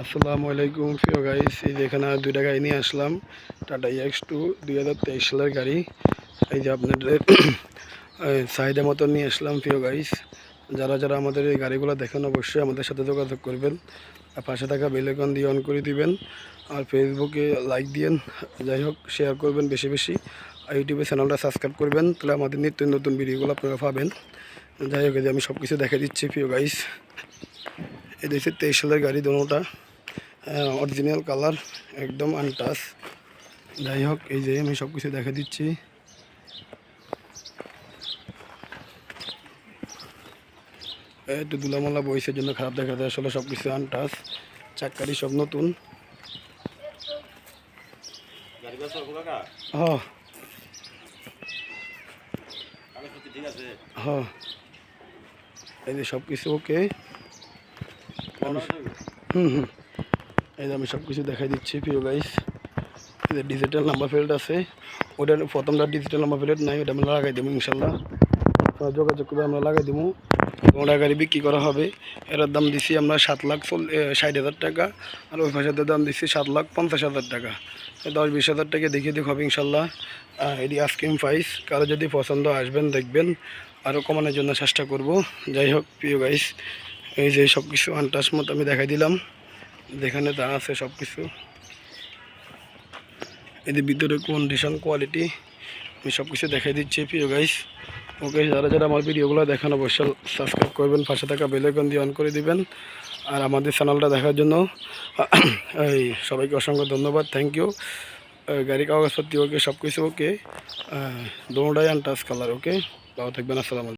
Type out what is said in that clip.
আসসালামু আলাইকুম প্রিয় গাইস, এই যে এখানে দুইটা গাড়ি নিয়ে আসলাম। টাটা EX2 2023 সালের গাড়ি। এই যে আপনাদের চাহিদা মতো নিয়ে আসলাম প্রিয় গাইস। যারা যারা আমাদের এই গাড়িগুলো দেখেন অবশ্যই আমাদের সাথে যোগাযোগ করবেন, আর পাশে থাকা বেল আইকন দিয়ে অন করে দিবেন, আর ফেসবুকে লাইক দিয়েন, যাই হোক শেয়ার করবেন বেশি বেশি, আর ইউটিউবে চ্যানেলটা সাবস্ক্রাইব করবেন, তাহলে আমাদের নিত্য নতুন ভিডিওগুলো আপনারা পাবেন। যাই হোক, এই যে আমি সব কিছু দেখে দিচ্ছি প্রিয় গাইস। এই 2023 সালের গাড়ি দোনোটা অরিজিনাল কালার, একদম আনটাচ। যাই হোক, এই যে আমি সব কিছু দেখে দিচ্ছি। একটু দুলামালা বইসের জন্য খারাপ দেখা যায়, আসলে সব কিছু আনটাচ, চাক্কারি সব নতুন। হ্যাঁ হ্যাঁ, এই যে সব কিছু ওকে। হুম, এই যে আমি সব কিছু দেখাই দিচ্ছি প্রিয় গাইস। এই যে ডিজিটাল নাম্বার প্লেট আছে, ওটার প্রথমটা ডিজিটাল নাম্বার প্লেট নাই, ওটা আমরা লাগাই দেবো ইনশাল্লাহ। যোগাযোগ করে আমরা লাগাই দেবো। ওটা গাড়ি বিক্রি করা হবে। এটার দাম দিচ্ছি আমরা 7,60,000 টাকা, আর ওই পাশের দাম দিচ্ছি 7,50,000 টাকা। 10-20,000 টাকা দেখিয়ে দেখ হবে ইনশাল্লাহ। এটি আস্কিং প্রাইস, কারো যদি পছন্দ আসবেন দেখবেন, আরও কমানোর জন্য চেষ্টা করব। যাই হোক প্রিয় গাইস, এই যে সব কিছু আনটাচ মতো আমি দেখাই দিলাম, যেখানে তা আছে সব কিছু। এদের ভিতরে কন্ডিশন, কোয়ালিটি আমি সব কিছু দেখাই দিচ্ছি প্রিয় গাইস। ওকে, যারা যারা আমার ভিডিওগুলো দেখেন অবশ্যই সাবস্ক্রাইব করবেন, পাশে থাকা বেল আইকন দিয়ে অন করে দিবেন, আর আমাদের চ্যানেলটা দেখার জন্য এই সবাইকে অসংখ্য ধন্যবাদ, থ্যাংক ইউ। গাড়ি কাগজপত্র ওকে, সব কিছু ওকে, দোনোটাই আনটাচ কালার ওকে। ভালো থাকবেন, আসসালামু আলাইকুম।